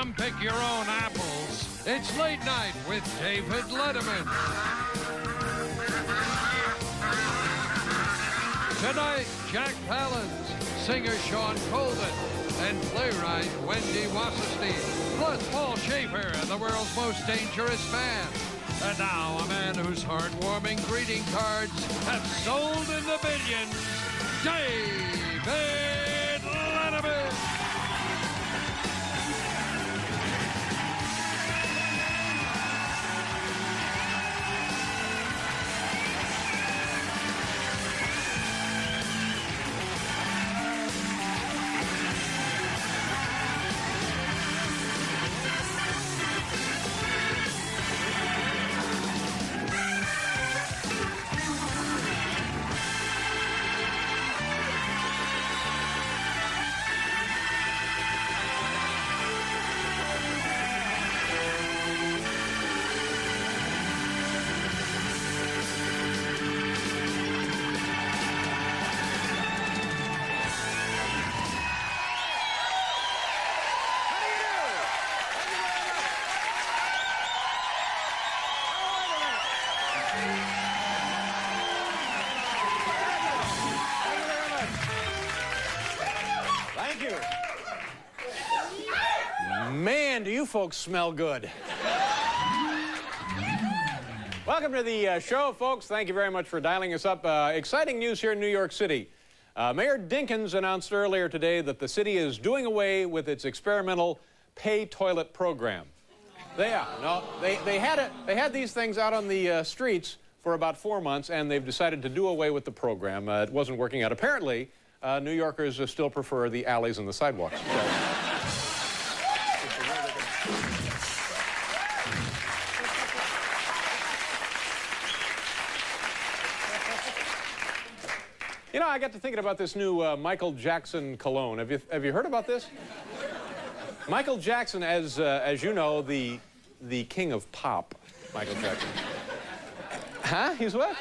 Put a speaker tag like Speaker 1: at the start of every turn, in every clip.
Speaker 1: Come pick your own apples. It's Late Night with David Letterman. Tonight, Jack Palance, singer Sean Colvin, and playwright Wendy Wasserstein, plus Paul Schaefer and the world's most dangerous man. And now, a man whose heartwarming greeting cards have sold in the billions, David Letterman.
Speaker 2: Man, do you folks smell good. Welcome to the show, folks. Thank you very much for dialing us up. Exciting news here in New York City. Mayor Dinkins announced earlier today that the city is doing away with its experimental pay toilet program. They had these things out on the streets for about 4 months, and they've decided to do away with the program. It wasn't working out. Apparently, New Yorkers still prefer the alleys and the sidewalks. So. You know, I got to thinking about this new Michael Jackson cologne. Have you heard about this? Michael Jackson, as you know, the king of pop. Michael Jackson. Huh? He's what?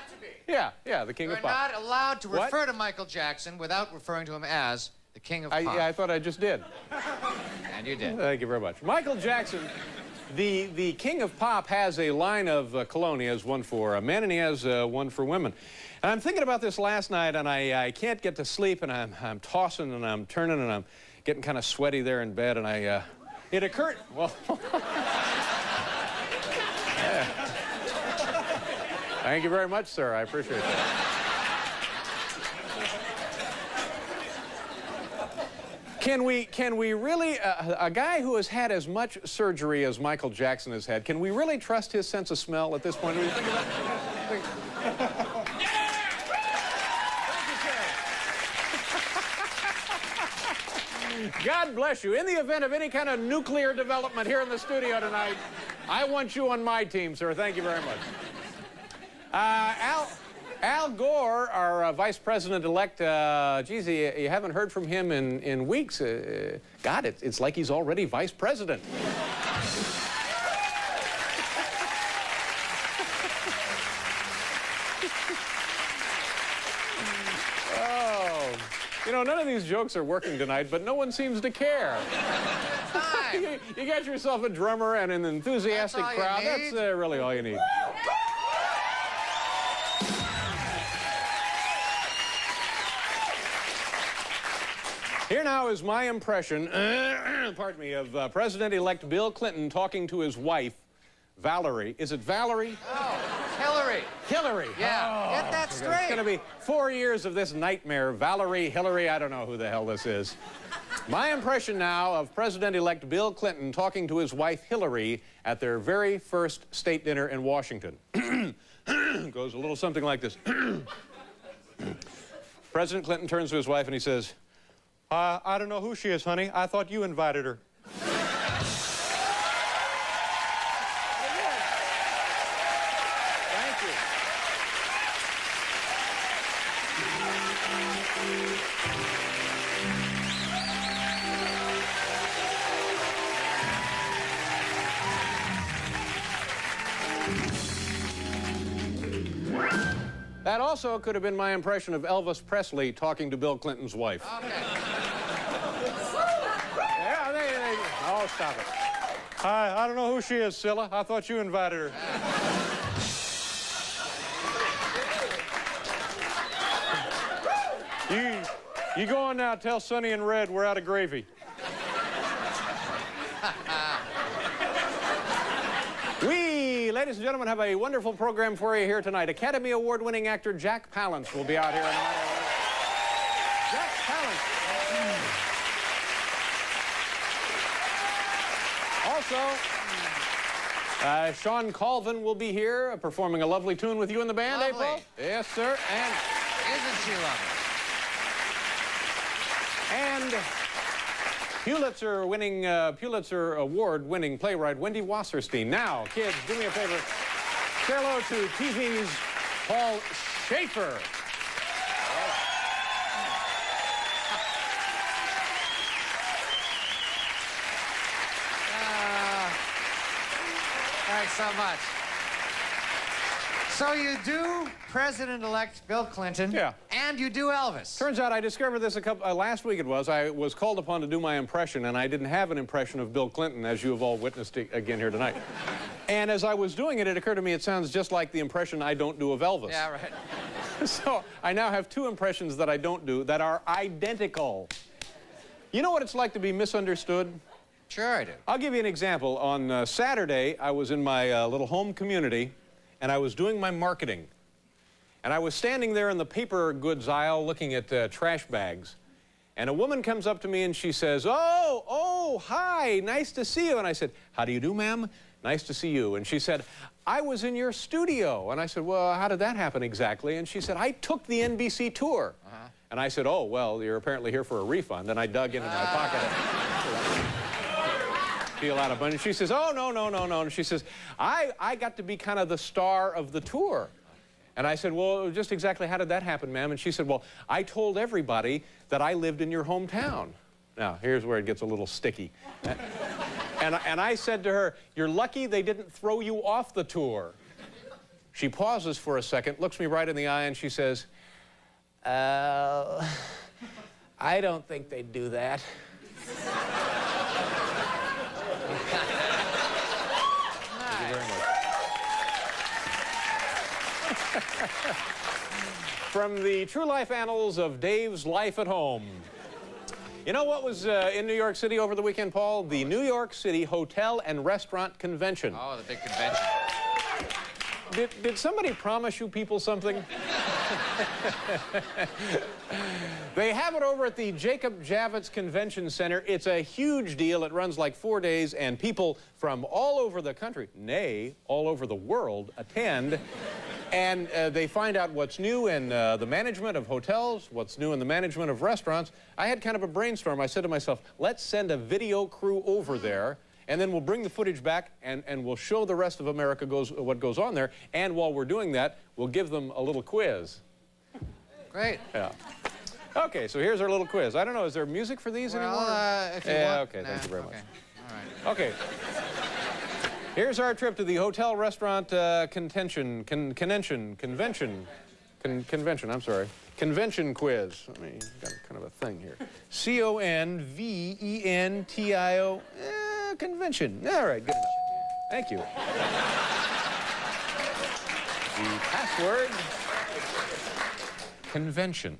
Speaker 2: Yeah, the king of pop.
Speaker 3: You're not allowed to refer to Michael Jackson without referring to him as the king of pop.
Speaker 2: Yeah, I thought I just did.
Speaker 3: And you did.
Speaker 2: Thank you very much. Michael Jackson, the king of pop, has a line of cologne. He has one for men and he has one for women. And I'm thinking about this last night, and I can't get to sleep, and I'm tossing and I'm turning, and I'm getting kind of sweaty there in bed, and it occurred, well... Yeah. Thank you very much, sir. I appreciate that. Can we really, a guy who has had as much surgery as Michael Jackson has had, can we really trust his sense of smell at this point? What do you think about that? God bless you. In the event of any kind of nuclear development here in the studio tonight, I want you on my team, sir. Thank you very much. Al Gore, our vice president-elect, geez, you haven't heard from him in weeks. God, it's like he's already vice president. You know, none of these jokes are working tonight, but no one seems to care. You get yourself a drummer and an enthusiastic crowd. That's really all you need. Here now is my impression, pardon me, of President-elect Bill Clinton talking to his wife, Valerie. Is it Valerie?
Speaker 3: Oh, Hillary.
Speaker 2: Hillary.
Speaker 3: Yeah, get that straight.
Speaker 2: It's going to be 4 years of this nightmare. Valerie, Hillary, I don't know who the hell this is. My impression now of President-elect Bill Clinton talking to his wife, Hillary, at their very first state dinner in Washington. Goes a little something like this. President Clinton turns to his wife and he says, I don't know who she is, honey. I thought you invited her. Thank you. That also could have been my impression of Elvis Presley talking to Bill Clinton's wife.
Speaker 3: Okay.
Speaker 2: Yeah, oh, stop it. I don't know who she is, Scylla. I thought you invited her. You go on now. Tell Sonny and Red we're out of gravy. We, ladies and gentlemen, have a wonderful program for you here tonight. Academy Award-winning actor Jack Palance will be out here tonight. Jack Palance. Also, Sean Colvin will be here performing a lovely tune with you in the band,
Speaker 3: Lovely.
Speaker 2: April? Yes, sir. And
Speaker 3: Isn't she lovely?
Speaker 2: And Pulitzer Award-winning playwright Wendy Wasserstein. Now, kids, do me a favor. Say hello to TV's Paul Schaefer.
Speaker 3: Thanks so much. So you do President-elect Bill Clinton,
Speaker 2: Yeah.
Speaker 3: and you do Elvis.
Speaker 2: Turns out I discovered this last week it was. I was called upon to do my impression, and I didn't have an impression of Bill Clinton, as you have all witnessed again here tonight. And as I was doing it, it occurred to me it sounds just like the impression I don't do of Elvis.
Speaker 3: Yeah, right.
Speaker 2: So I now have two impressions that I don't do that are identical. You know what it's like to be misunderstood?
Speaker 3: Sure I do.
Speaker 2: I'll give you an example. On Saturday, I was in my little home community, and I was doing my marketing. And I was standing there in the paper goods aisle looking at trash bags. And a woman comes up to me and she says, oh, hi, nice to see you. And I said, how do you do, ma'am? Nice to see you. And she said, I was in your studio. And I said, well, how did that happen exactly? And she said, I took the NBC tour. And I said, oh, well, you're apparently here for a refund. And I dug into my pocket. Feel out of money. She says, oh, no. And she says, I got to be kind of the star of the tour. And I said, well, just exactly how did that happen, ma'am? And she said, well, I told everybody that I lived in your hometown. Now, here's where it gets a little sticky. And I said to her, you're lucky they didn't throw you off the tour. She pauses for a second, looks me right in the eye, and she says, I don't think they'd do that. From the true life annals of Dave's life at home. You know what was in New York City over the weekend, Paul? The New York City Hotel and Restaurant Convention.
Speaker 3: Oh, the big convention.
Speaker 2: Did somebody promise you people something? They have it over at the Jacob Javits Convention Center. It's a huge deal. It runs like 4 days, and people from all over the country, nay, all over the world, attend. And they find out what's new in the management of hotels, what's new in the management of restaurants. I had kind of a brainstorm. I said to myself, let's send a video crew over there, and then we'll bring the footage back, and we'll show the rest of America what goes on there. And while we're doing that, we'll give them a little quiz.
Speaker 3: Great.
Speaker 2: Yeah. Okay, so here's our little quiz. I don't know, is there music for these anymore?
Speaker 3: If you want.
Speaker 2: Okay, thank you very much.
Speaker 3: All right.
Speaker 2: Okay. Here's our trip to the hotel restaurant convention quiz. Let me got kind of a thing here. C-O-N-V-E-N-T-I-O, convention. All right, good enough. Thank you. The password, convention.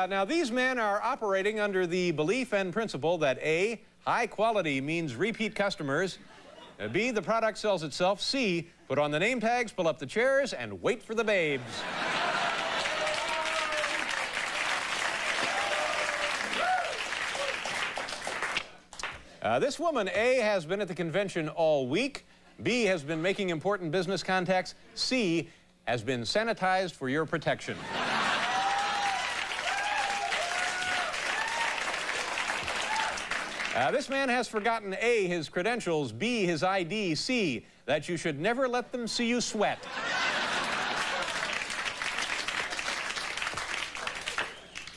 Speaker 2: Now, these men are operating under the belief and principle that A, high quality means repeat customers, B, the product sells itself, C, put on the name tags, pull up the chairs, and wait for the babes. This woman, A, has been at the convention all week, B, has been making important business contacts, C, has been sanitized for your protection. This man has forgotten A, his credentials, B, his ID, C, that you should never let them see you sweat.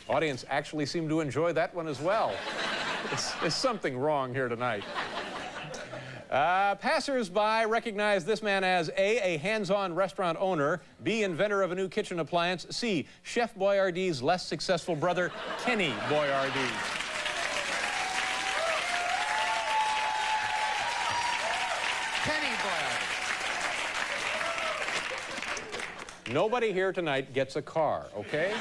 Speaker 2: Audience actually seemed to enjoy that one as well. There's something wrong here tonight. Passers-by recognize this man as A, hands-on restaurant owner, B, inventor of a new kitchen appliance, C, Chef Boyardee's less successful brother, Kenny Boyardee. Nobody here tonight gets a car, okay?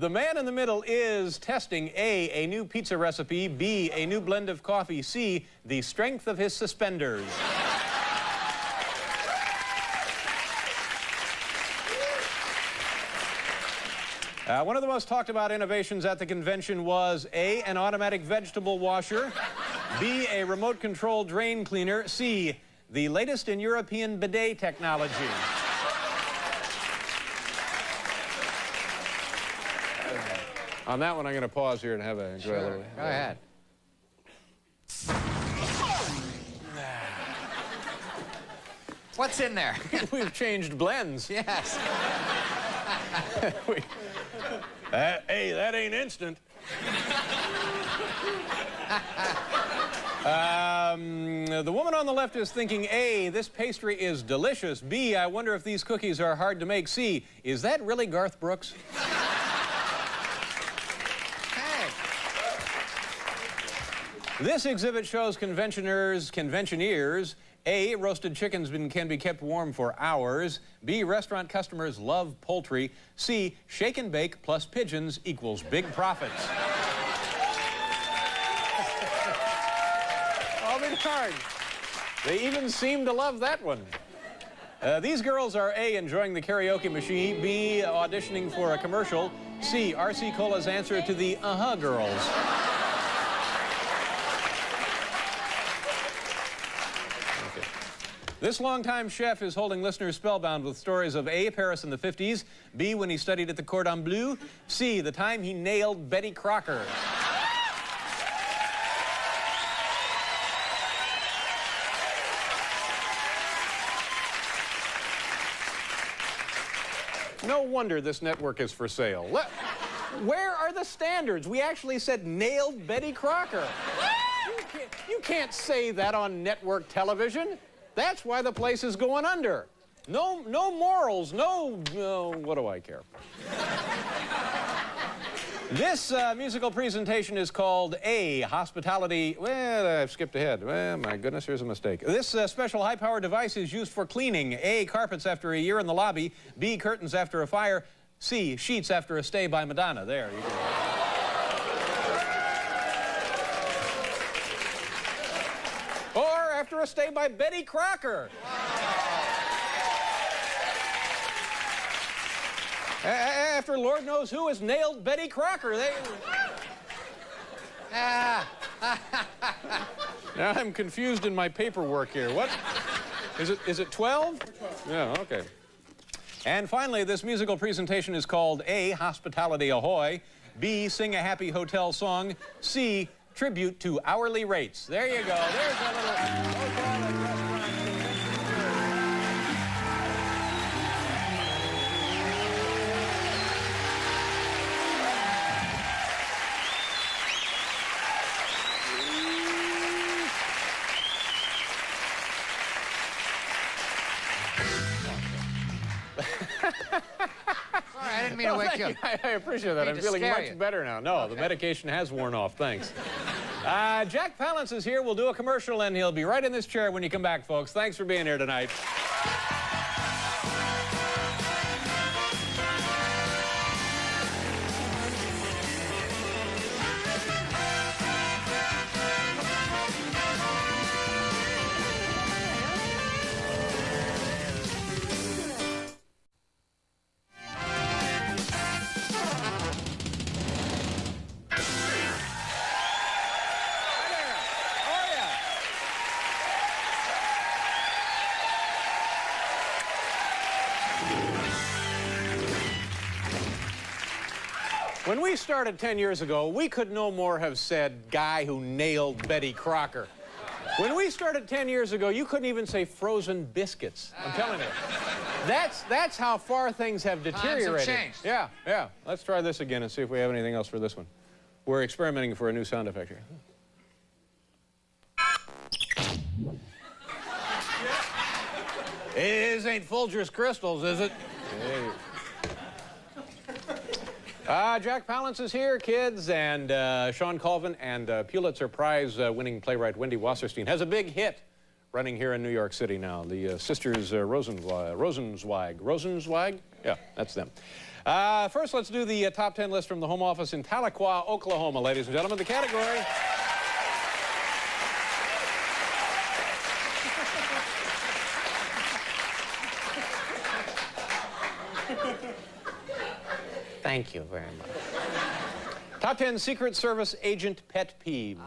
Speaker 2: The man in the middle is testing A, new pizza recipe, B, a new blend of coffee, C, the strength of his suspenders. One of the most talked about innovations at the convention was A, an automatic vegetable washer, B, a remote control drain cleaner, C, the latest in European bidet technology. On that one, I'm going to pause here and have a enjoy a little.
Speaker 3: Go ahead. What's in there?
Speaker 2: We've changed blends.
Speaker 3: Yes.
Speaker 2: Hey, that ain't instant. The woman on the left is thinking A, this pastry is delicious. B, I wonder if these cookies are hard to make. C, is that really Garth Brooks? This exhibit shows conventioneers. A, roasted chickens can be kept warm for hours. B, restaurant customers love poultry. C, shake and bake plus pigeons equals big profits. All been hard. They even seem to love that one. These girls are A, enjoying the karaoke machine, B, auditioning for a commercial, C, R.C. Cola's answer to the girls. This longtime chef is holding listeners spellbound with stories of A, Paris in the 50s, B, when he studied at the Cordon Bleu, C, the time he nailed Betty Crocker. No wonder this network is for sale. Where are the standards? We actually said nailed Betty Crocker. You can't say that on network television. That's why the place is going under. No morals, no, what do I care? This musical presentation is called A, Hospitality. Well, I've skipped ahead. Well, my goodness, here's a mistake. This special high-powered device is used for cleaning. A, carpets after a year in the lobby. B, curtains after a fire. C, sheets after a stay by Madonna. There you go. Or after a stay by Betty Crocker. After Lord knows who has nailed Betty Crocker. Now I'm confused in my paperwork here. What? Is it 12? Yeah, okay. And finally, this musical presentation is called A, Hospitality Ahoy. B, Sing a Happy Hotel Song. C, Tribute to Hourly Rates. There you go. There's a little hotel and restaurant convention.
Speaker 3: Sorry, I didn't mean to wake you up.
Speaker 2: I appreciate that. I'm feeling much better now. No, the medication has worn off. Thanks. Jack Palance is here. We'll do a commercial, and he'll be right in this chair when you come back, folks. Thanks for being here tonight. When we started 10 years ago, we could no more have said guy who nailed Betty Crocker. When we started 10 years ago, you couldn't even say frozen biscuits. I'm telling you. That's how far things have deteriorated.
Speaker 3: Times have changed.
Speaker 2: Yeah, yeah. Let's try this again and see if we have anything else for this one. We're experimenting for a new sound effect here. This ain't Folgers Crystals, is it? Hey. Jack Palance is here, kids, and Sean Colvin and Pulitzer Prize winning playwright Wendy Wasserstein has a big hit running here in New York City now. The sisters Rosenzweig? Yeah, that's them. First, let's do the top 10 list from the home office in Tahlequah, Oklahoma, ladies and gentlemen. The category... Thank you very much. Top 10 Secret Service agent pet peeves.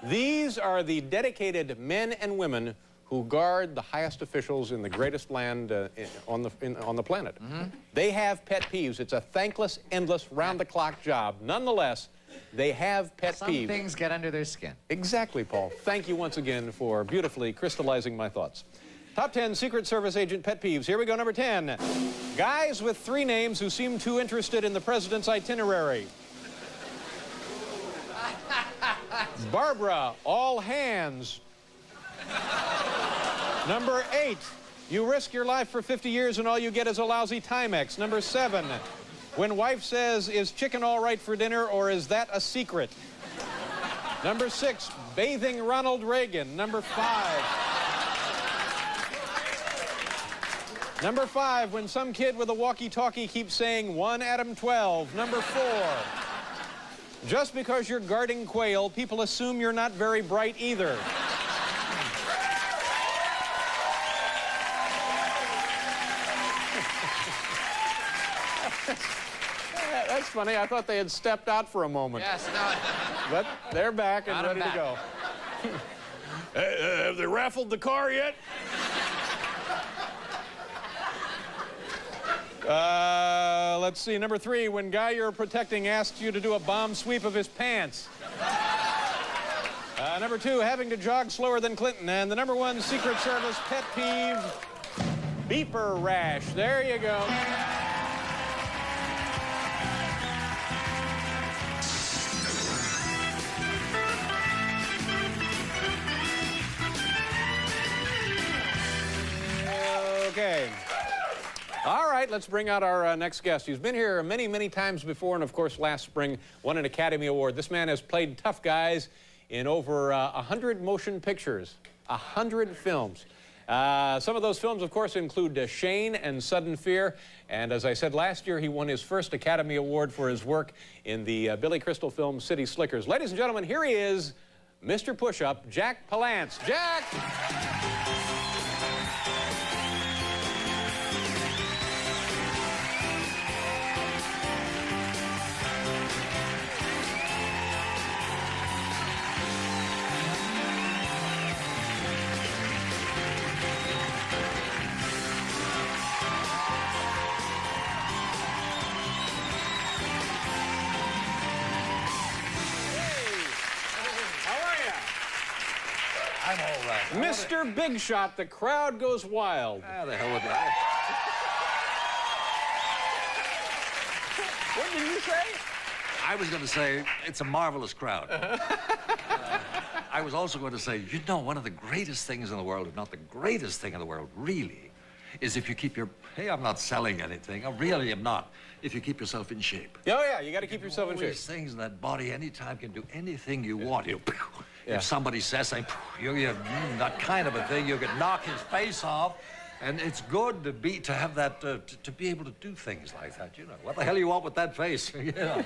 Speaker 2: These are the dedicated men and women who guard the highest officials in the greatest land on the planet. They have pet peeves. It's a thankless, endless, round-the-clock job. Nonetheless, they have pet peeves.
Speaker 3: Some things get under their skin.
Speaker 2: Exactly, Paul. Thank you once again for beautifully crystallizing my thoughts. Top 10 Secret Service agent pet peeves. Here we go, number 10. Guys with 3 names who seem too interested in the president's itinerary. Barbara, all hands. Number 8, you risk your life for 50 years and all you get is a lousy Timex. Number 7, when wife says, is chicken all right for dinner or is that a secret? Number 6, bathing Ronald Reagan. Number 5. Number 5, when some kid with a walkie-talkie keeps saying 1 Adam 12. Number 4, just because you're guarding quail, people assume you're not very bright either. That's funny. I thought they had stepped out for a moment.
Speaker 3: Yes, no.
Speaker 2: But they're back and ready to go. Have they raffled the car yet? Let's see, number 3, when guy you're protecting asks you to do a bomb sweep of his pants. Number 2, having to jog slower than Clinton. And the number 1 Secret Service pet peeve, beeper rash. There you go. Okay. All right, let's bring out our next guest. He's been here many, many times before, and of course, last spring won an Academy Award. This man has played tough guys in over 100 motion pictures, 100 films. Some of those films, of course, include Shane and Sudden Fear. And as I said, last year he won his first Academy Award for his work in the Billy Crystal film City Slickers. Ladies and gentlemen, here he is, Mr. Push-Up, Jack Palance. Jack!
Speaker 4: I'm all right.
Speaker 2: Mr. Big Shot, the crowd goes wild.
Speaker 4: Ah, the hell with that.
Speaker 2: What did you say?
Speaker 4: I was going to say, it's a marvelous crowd. I was also going to say, you know, one of the greatest things in the world, if not the greatest thing in the world, really, is if you keep your... Hey, I'm not selling anything. I really am not. If you keep yourself in shape.
Speaker 2: Oh, yeah, you got to keep yourself in shape.
Speaker 4: These things in that body, anytime can do anything you want. You...
Speaker 2: Yeah.
Speaker 4: If somebody says something, that kind of a thing, you could knock his face off. And it's good to have that, to be able to do things like that, you know. What the hell you want with that face? You know.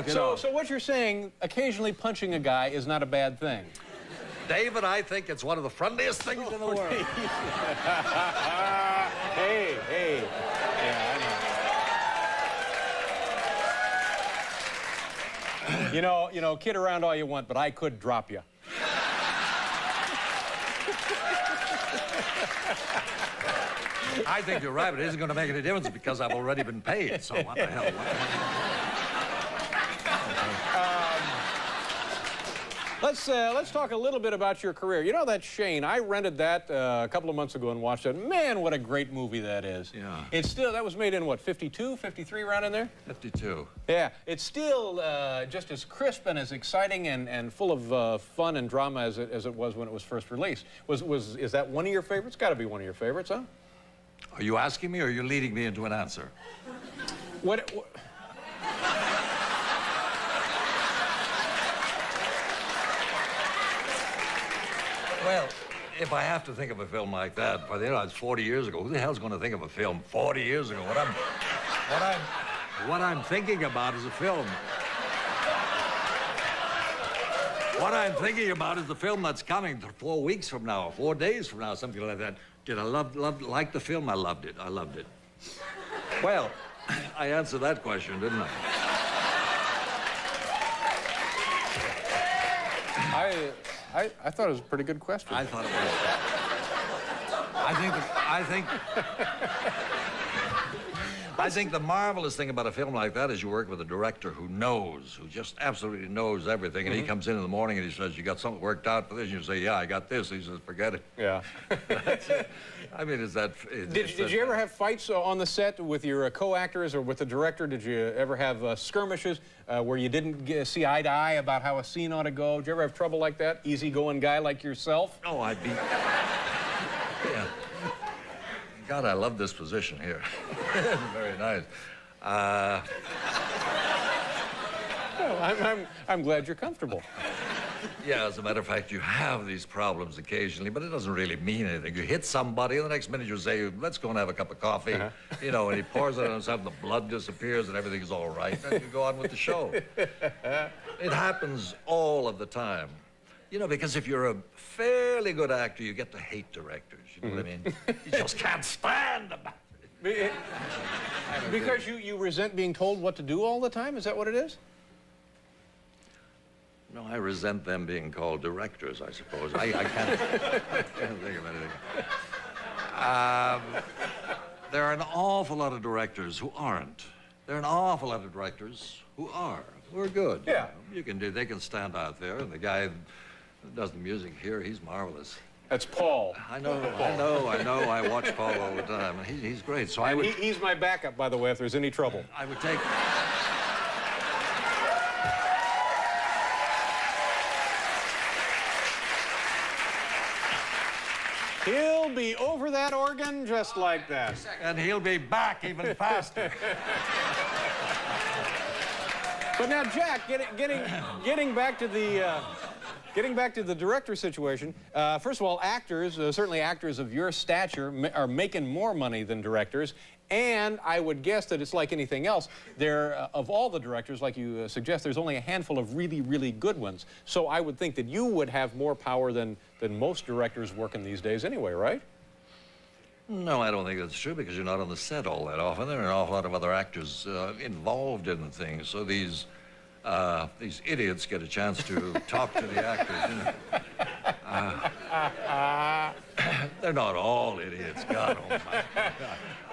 Speaker 2: So what you're saying, occasionally punching a guy is not a bad thing?
Speaker 4: David, I think it's one of the friendliest things in the world.
Speaker 2: Hey. Yeah, I know. You know, kid around all you want, but I could drop you.
Speaker 4: I think you're right, but it isn't going to make any difference because I've already been paid, so what the hell?
Speaker 2: Let's talk a little bit about your career. You know that Shane, I rented that a couple of months ago and watched it. Man, what a great movie that is.
Speaker 4: Yeah.
Speaker 2: It's still, that was made in what, 52, 53, around in there?
Speaker 4: 52.
Speaker 2: Yeah, it's still just as crisp and as exciting and full of fun and drama as it was when it was first released. Is that one of your favorites? Got to be one of your favorites, huh?
Speaker 4: Are you asking me or are you leading me into an answer?
Speaker 2: What
Speaker 4: Well, if I have to think of a film like that, it's 40 years ago. Who the hell's going to think of a film 40 years ago? What I'm thinking about is a film. What I'm thinking about is the film that's coming 4 weeks from now, 4 days from now, something like that. Did I like the film? I loved it. I loved it. Well, I answered that question, didn't I?
Speaker 2: I thought it was a pretty good question.
Speaker 4: I thought it was. I think the marvelous thing about a film like that is you work with a director who just absolutely knows everything. And he comes in the morning and he says, "You got something worked out for this?" And you say, "Yeah, I got this." He says, "Forget it."
Speaker 2: Yeah.
Speaker 4: That's it. I mean,
Speaker 2: Did you ever have fights on the set with your co-actors or with the director? Did you ever have skirmishes where you didn't see eye to eye about how a scene ought to go? Did you ever have trouble like that? Easygoing guy like yourself?
Speaker 4: Oh, I'd be... Yeah. God, I love this position here. Very nice.
Speaker 2: Well, I'm glad you're comfortable.
Speaker 4: Yeah, as a matter of fact, you have these problems occasionally, but it doesn't really mean anything. You hit somebody, and the next minute you say, "Let's go and have a cup of coffee." You know, and he pours it on himself, and the blood disappears, and everything's all right. And you go on with the show. It happens all of the time. You know, because if you're a fairly good actor, you get to hate directors. You know what I mean? You just can't stand them.
Speaker 2: Because you resent being told what to do all the time? Is that what it is?
Speaker 4: No, I resent them being called directors, I suppose. I can't think of anything. There are an awful lot of directors who aren't. There are an awful lot of directors who are good.
Speaker 2: Yeah.
Speaker 4: They can stand out there, and the guy who does the music here, he's marvelous.
Speaker 2: That's Paul.
Speaker 4: I know. I watch Paul all the time. He's great. So
Speaker 2: he's my backup, by the way, if there's any trouble.
Speaker 4: I would take...
Speaker 2: He'll be over that organ just like that.
Speaker 4: And he'll be back even faster.
Speaker 2: But now, Jack, getting back to the director situation. First of all, actors, certainly actors of your stature, are making more money than directors. And I would guess that it's like anything else. Of all the directors, like you suggest, there's only a handful of really, really good ones. So I would think that you would have more power than most directors working these days anyway, right?
Speaker 4: No, I don't think that's true, because you're not on the set all that often. There are an awful lot of other actors involved in things. So these idiots get a chance to talk to the actors. You know. They're not all idiots. God almighty.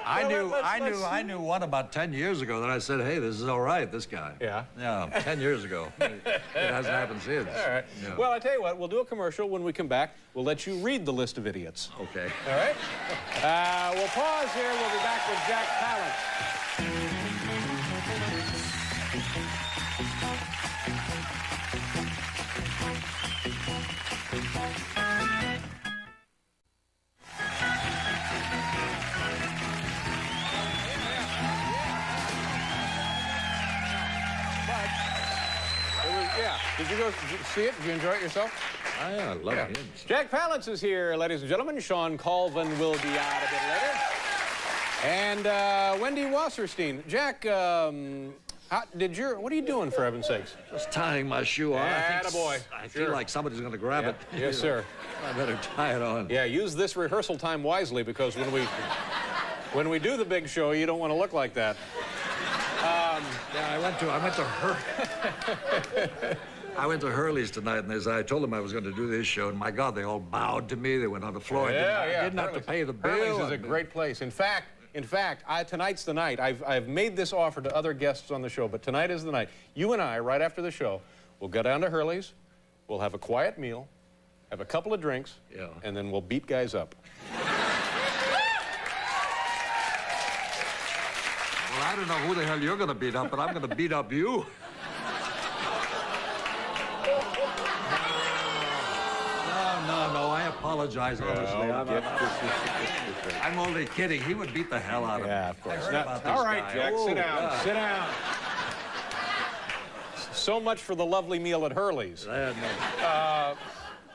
Speaker 4: I knew one about 10 years ago that I said, "Hey, this is all right, this guy."
Speaker 2: Yeah?
Speaker 4: Yeah, 10 years ago. It hasn't happened since.
Speaker 2: All right.
Speaker 4: Yeah.
Speaker 2: Well, I tell you what, we'll do a commercial. When we come back, we'll let you read the list of idiots.
Speaker 4: Okay.
Speaker 2: All right? We'll pause here. We'll be back with Jack Palance. Did you go see it? Did you enjoy it yourself?
Speaker 4: I love him.
Speaker 2: Jack Palance is here, ladies and gentlemen. Sean Colvin will be out a bit later. And Wendy Wasserstein. Jack, what are you doing, for heaven's sakes?
Speaker 4: Just tying my shoe on.
Speaker 2: Attaboy.
Speaker 4: I feel like somebody's going to grab it.
Speaker 2: Yes, sir.
Speaker 4: I better tie it on.
Speaker 2: Yeah, use this rehearsal time wisely, because when we do the big show, you don't want to look like that.
Speaker 4: Yeah, I went to Hurley's tonight, and I told them I was going to do this show, and my God, they all bowed to me. They went on the floor. I didn't have to pay the bill.
Speaker 2: Hurley's is a great place. In fact, tonight's the night. I've made this offer to other guests on the show, but tonight is the night. You and I, right after the show, will go down to Hurley's. We'll have a quiet meal, have a couple of drinks, and then we'll beat guys up.
Speaker 4: Well, I don't know who the hell you're going to beat up, but I'm going to beat up you. No, I apologize, honestly. I'm only kidding. He would beat the hell out of me.
Speaker 2: Yeah, of course.
Speaker 4: All
Speaker 2: right, Jack, sit down.
Speaker 4: God.
Speaker 2: Sit down. So much for the lovely meal at Hurley's.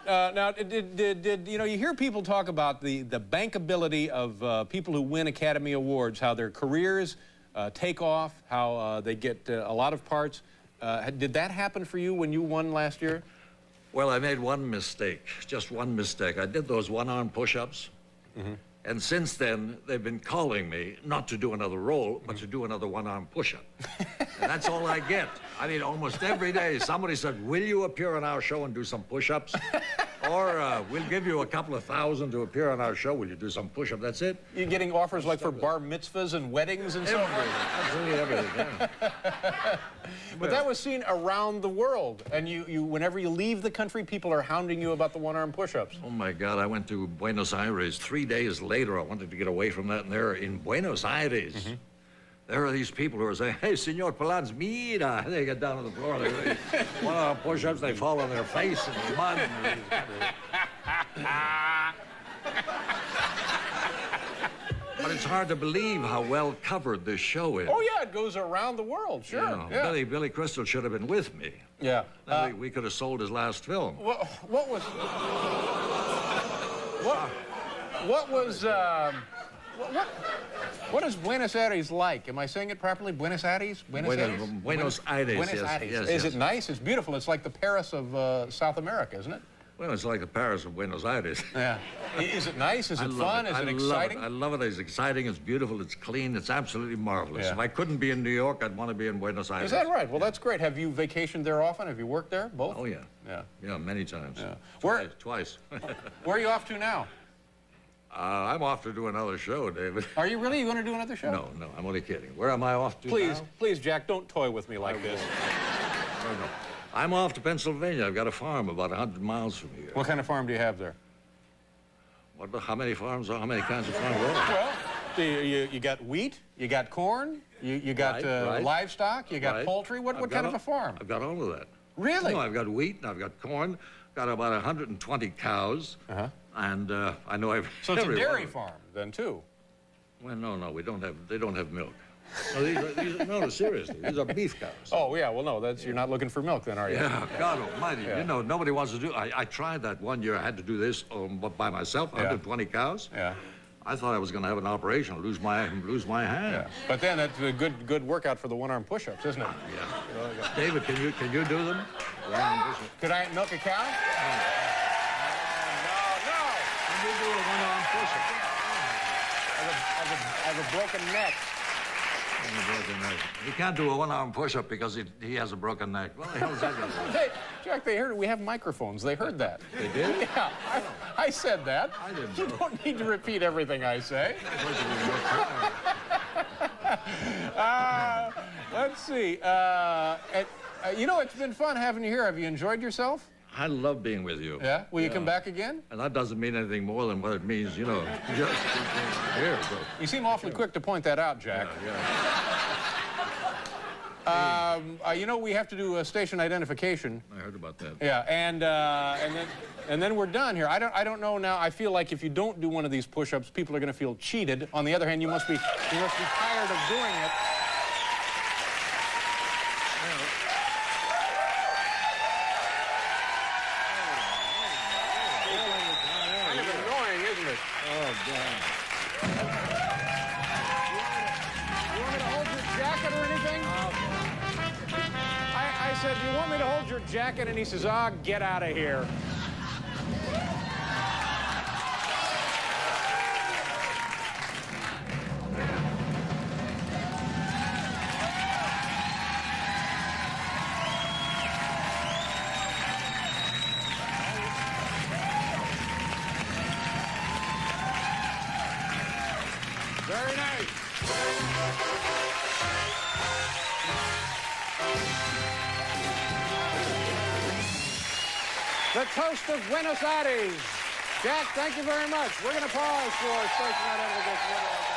Speaker 2: Now, you know, you hear people talk about the bankability of people who win Academy Awards, how their careers take off, how they get a lot of parts. Did that happen for you when you won last year?
Speaker 4: Well, I made one mistake, just one mistake. I did those one-arm push-ups. Mm-hmm. And since then, they've been calling me not to do another role, but to do another one-arm push-up. And that's all I get. I mean, almost every day, somebody said, will you appear on our show and do some push-ups? Or we'll give you a couple of $1,000 to appear on our show. Will you do some push-up? That's it.
Speaker 2: You're getting offers like for bar mitzvahs and weddings and so forth.
Speaker 4: Absolutely everything, yeah.
Speaker 2: But that was seen around the world. And whenever you leave the country, people are hounding you about the one-arm push-ups.
Speaker 4: Oh, my God. I went to Buenos Aires 3 days later. I wanted to get away from that. And there in Buenos Aires, there are these people who are saying, hey, Senor Palans, mira. They get down on the floor. They one-arm push-ups. They fall on their face in the mud. But it's hard to believe how well covered this show is.
Speaker 2: Oh, yeah, it goes around the world, sure.
Speaker 4: You know,
Speaker 2: yeah.
Speaker 4: Billy Crystal should have been with me.
Speaker 2: Yeah.
Speaker 4: We could have sold his last film.
Speaker 2: What is Buenos Aires like? Am I saying it properly? Buenos Aires?
Speaker 4: Buenos Aires,
Speaker 2: Buenos
Speaker 4: yes,
Speaker 2: Aires.
Speaker 4: Yes,
Speaker 2: Is it nice? It's beautiful. It's like the Paris of South America, isn't it?
Speaker 4: Well, it's like the Paris of Buenos Aires.
Speaker 2: Yeah. Is it nice? Is it fun? Is it exciting?
Speaker 4: I love it. It's exciting. It's beautiful. It's clean. It's absolutely marvelous.
Speaker 2: Yeah.
Speaker 4: If I couldn't be in New York, I'd want to be in Buenos Aires.
Speaker 2: Is that right? Well, that's great. Have you vacationed there often? Have you worked there? Both?
Speaker 4: Oh, yeah.
Speaker 2: Yeah.
Speaker 4: Yeah, many times.
Speaker 2: Yeah.
Speaker 4: Twice.
Speaker 2: Where are you off to now?
Speaker 4: I'm off to do another show, David.
Speaker 2: Are you really? You going to do another show?
Speaker 4: No, I'm only kidding. Where am I off to now?
Speaker 2: Please, Jack, don't toy with me like this.
Speaker 4: No. I'm off to Pennsylvania. I've got a farm about 100 miles from here.
Speaker 2: What kind of farm do you have there?
Speaker 4: How many farms are? How many kinds of farms are there?
Speaker 2: Well, you got wheat, you got corn, you got
Speaker 4: right.
Speaker 2: livestock, you got poultry. What kind of a farm?
Speaker 4: I've got all of that.
Speaker 2: Really?
Speaker 4: No, I've got wheat and I've got corn. Got about 120 cows. And I know I've.
Speaker 2: So it's a dairy farm then too.
Speaker 4: Well, no, we don't have. They don't have milk. No, seriously, these are beef cows.
Speaker 2: Oh yeah, well no, you're not looking for milk then, are you?
Speaker 4: Yeah, God Almighty. Yeah. You know, nobody wants to do. I tried that one year. I had to do this by myself. 120 cows. Yeah. I thought I was going to have an operation, lose my hand. Yeah.
Speaker 2: But then that's a good workout for the one-arm push-ups, isn't it?
Speaker 4: Yeah. David, can you do them?
Speaker 2: Could I milk a cow? No.
Speaker 4: Can you do a one-arm push-up?
Speaker 2: I have a broken neck.
Speaker 4: He can't do a one-arm push-up because he has a broken neck. Well, the hell is that going to do?
Speaker 2: Hey, Jack, they heard it. We have microphones. They heard that.
Speaker 4: They did?
Speaker 2: Yeah, I said that.
Speaker 4: I didn't
Speaker 2: know. You don't need to repeat everything I say. Let's see. You know, it's been fun having you here. Have you enjoyed yourself?
Speaker 4: I love being with you.
Speaker 2: Yeah? Will you come back again?
Speaker 4: And that doesn't mean anything more than what it means, you know, just here. So.
Speaker 2: You seem awfully quick to point that out, Jack. You know, we have to do a station identification.
Speaker 4: I heard about that.
Speaker 2: Yeah, and then we're done here. I don't know now. I feel like if you don't do one of these push-ups, people are going to feel cheated. On the other hand, you must be tired of doing it. I said, "Do you want me to hold your jacket?" And he says, "Ah, get out of here." Very nice. The toast of Buenos Aires. Jack, thank you very much. We're going to pause for station identification.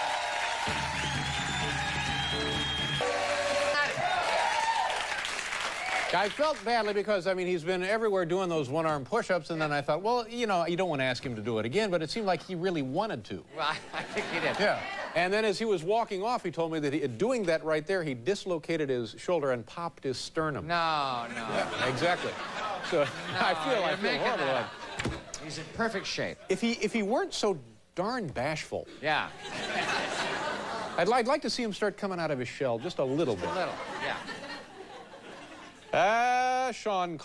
Speaker 2: I felt badly because, I mean, he's been everywhere doing those one-arm push-ups, and then I thought, well, you know, you don't want to ask him to do it again, but it seemed like he really wanted to.
Speaker 3: Well, I think he did.
Speaker 2: Yeah. And then as he was walking off, he told me that doing that right there, he dislocated his shoulder and popped his sternum.
Speaker 3: No.
Speaker 2: Yeah, exactly. So I feel horrible.
Speaker 3: He's in perfect shape.
Speaker 2: If he weren't so darn bashful.
Speaker 3: Yeah.
Speaker 2: I'd like to see him start coming out of his shell just a little bit.
Speaker 3: A little, yeah.
Speaker 2: Sean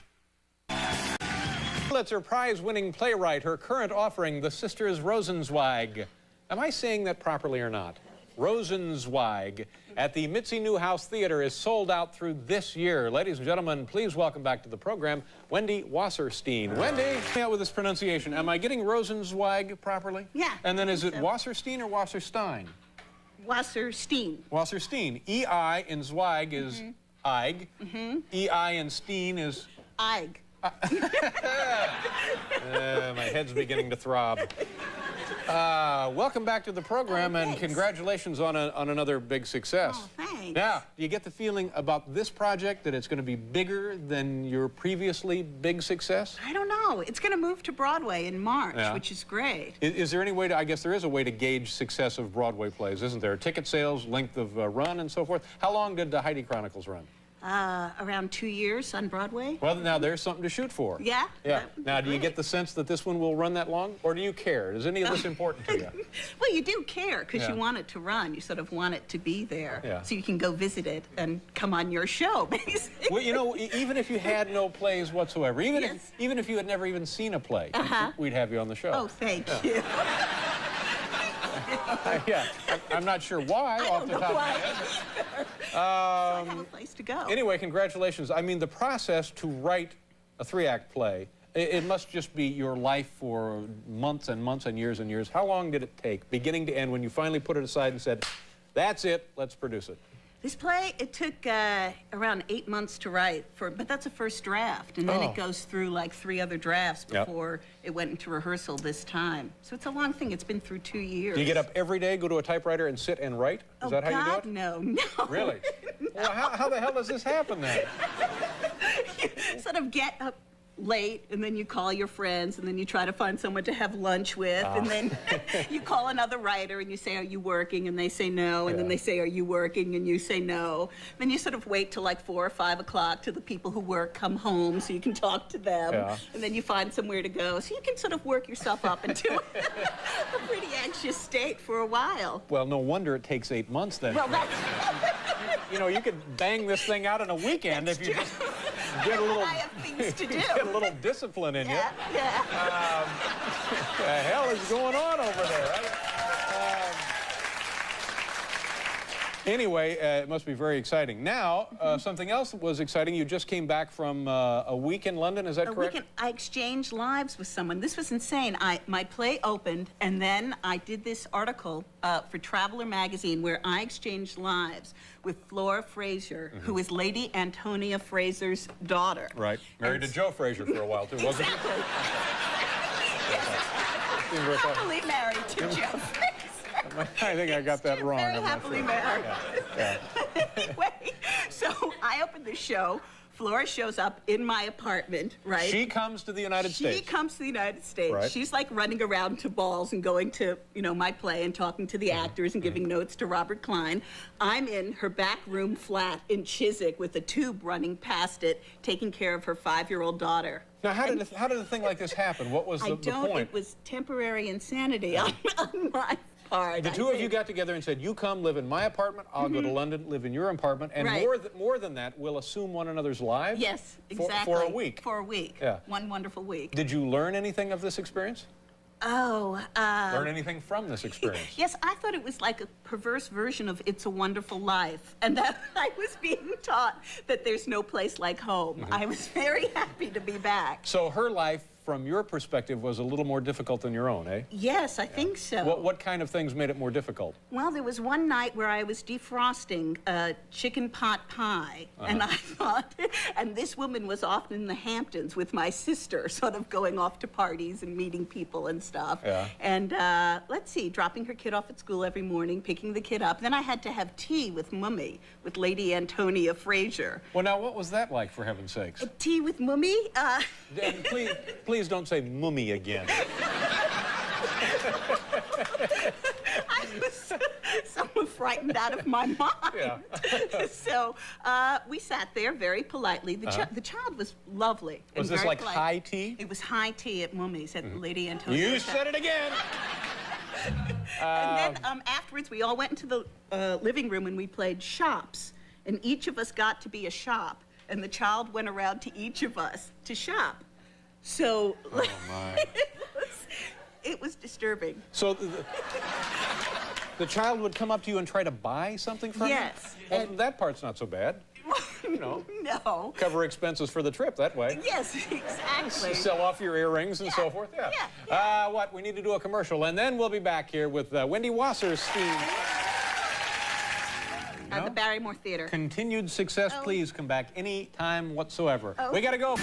Speaker 2: Pulitzer Prize-winning playwright, her current offering, The Sisters Rosenzweig. Am I saying that properly or not? Rosenzweig at the Mitzi Newhouse Theater is sold out through this year. Ladies and gentlemen, please welcome back to the program, Wendy Wasserstein. Wendy, help me out with this pronunciation. Am I getting Rosenzweig properly?
Speaker 5: Yeah.
Speaker 2: And then is it Wasserstein or Wasserstein?
Speaker 5: Wasserstein.
Speaker 2: Wasserstein. E-I in Zweig is Eig. E-I in Steen is...
Speaker 5: Eig.
Speaker 2: My head's beginning to throb. Welcome back to the program, and congratulations on another big success.
Speaker 5: Oh, thanks.
Speaker 2: Now, do you get the feeling about this project that it's going to be bigger than your previously big success?
Speaker 5: I don't know. It's going to move to Broadway in March, which is great.
Speaker 2: Is there any way to, I guess there is a way to gauge success of Broadway plays, isn't there? Ticket sales, length of run, and so forth. How long did the Heidi Chronicles run?
Speaker 5: Around 2 years on Broadway.
Speaker 2: Well, now there's something to shoot for.
Speaker 5: Yeah.
Speaker 2: Yeah. Now, do you get the sense that this one will run that long, or do you care? Is any of this important to you?
Speaker 5: Well, you do care because you want it to run. You sort of want it to be there, so you can go visit it and come on your show, basically.
Speaker 2: Well, you know, even if you had no plays whatsoever, even if you had never even seen a play, we'd have you on the show.
Speaker 5: Oh, thank you.
Speaker 2: I'm not sure why off the top of my head.
Speaker 5: So I have a place to go.
Speaker 2: Anyway, congratulations. I mean, the process to write a 3-act play, it must just be your life for months and months and years and years. How long did it take, beginning to end, when you finally put it aside and said, that's it, let's produce it?
Speaker 5: This play, it took around 8 months to write, but that's a first draft, and then it goes through like 3 other drafts before it went into rehearsal this time. So it's a long thing. It's been through 2 years.
Speaker 2: Do you get up every day, go to a typewriter, and sit and write? Is that how you do it?
Speaker 5: No.
Speaker 2: Really?
Speaker 5: No.
Speaker 2: Well, how the hell does this happen then?
Speaker 5: You sort of get up late, and then you call your friends, and then you try to find someone to have lunch with, and then you call another writer, and you say, are you working? And they say no, and then they say, are you working? And you say no. Then you sort of wait till like 4 or 5 o'clock till the people who work come home so you can talk to them, and then you find somewhere to go. So you can sort of work yourself up into a pretty anxious state for a while.
Speaker 2: Well, no wonder it takes 8 months then.
Speaker 5: Well, that's...
Speaker 2: You know, you could bang this thing out in a weekend if you just get a little...
Speaker 5: I have things to do.
Speaker 2: Get a little discipline in you.
Speaker 5: Yeah.
Speaker 2: What the hell is going on over there? Anyway, it must be very exciting. Now, something else was exciting. You just came back from a week in London, is that correct?
Speaker 5: A week I exchanged lives with someone. This was insane. My play opened, and then I did this article for Traveler magazine where I exchanged lives with Flora Fraser, who is Lady Antonia Fraser's daughter.
Speaker 2: Right. Married to Joe Fraser for a while, too, wasn't
Speaker 5: Exactly. Happily married to Joe Fraser.
Speaker 2: I think I got that wrong.
Speaker 5: Very happily married. Anyway, so I opened the show. Flora shows up in my apartment, right?
Speaker 2: She comes to the United States.
Speaker 5: She comes to the United States.
Speaker 2: Right.
Speaker 5: She's like running around to balls and going to, you know, my play and talking to the actors and giving notes to Robert Klein. I'm in her back room flat in Chiswick with a tube running past it, taking care of her 5-year-old daughter.
Speaker 2: Now, how did a thing like this happen? What was the point?
Speaker 5: It was temporary insanity on my part.
Speaker 2: The two of you got together and said, you come live in my apartment, I'll go to London, live in your apartment, and more than that, we'll assume one another's lives?
Speaker 5: Yes, exactly.
Speaker 2: For a week?
Speaker 5: For a week.
Speaker 2: Yeah.
Speaker 5: One wonderful week.
Speaker 2: Did you learn anything of this experience? Learn anything from this experience?
Speaker 5: Yes, I thought it was like a perverse version of It's a Wonderful Life, and that I was being taught that there's no place like home. I was very happy to be back.
Speaker 2: So her life, from your perspective, was a little more difficult than your own, eh?
Speaker 5: Yes, I think so.
Speaker 2: What kind of things made it more difficult?
Speaker 5: Well, there was one night where I was defrosting a chicken pot pie, and I thought, and this woman was off in the Hamptons with my sister, sort of going off to parties and meeting people and stuff.
Speaker 2: Yeah.
Speaker 5: And let's see, dropping her kid off at school every morning, picking the kid up. Then I had to have tea with Mummy, with Lady Antonia Fraser.
Speaker 2: Well, now, what was that like, for heaven's sakes?
Speaker 5: Tea with Mummy?
Speaker 2: And please don't say mummy again.
Speaker 5: I was so frightened out of my mind.
Speaker 2: Yeah.
Speaker 5: So we sat there very politely. The child was lovely.
Speaker 2: Was
Speaker 5: and
Speaker 2: this
Speaker 5: very
Speaker 2: like
Speaker 5: polite.
Speaker 2: high tea?
Speaker 5: It was high tea at Mummy's at Lady Antonia's.
Speaker 2: You said it again.
Speaker 5: And then afterwards, we all went into the living room and we played shops. And each of us got to be a shop. And the child went around to each of us to shop. So it was disturbing.
Speaker 2: So the child would come up to you and try to buy something from you?
Speaker 5: Yes.
Speaker 2: Well, that part's not so bad. You know,
Speaker 5: No.
Speaker 2: cover expenses for the trip that way.
Speaker 5: Yes, exactly.
Speaker 2: Sell off your earrings and so forth. Yeah. What? We need to do a commercial, and then we'll be back here with Wendy Wasserstein.
Speaker 5: At the Barrymore Theater.
Speaker 2: Continued success. Please come back any time whatsoever.
Speaker 5: Oh.
Speaker 2: We got to go.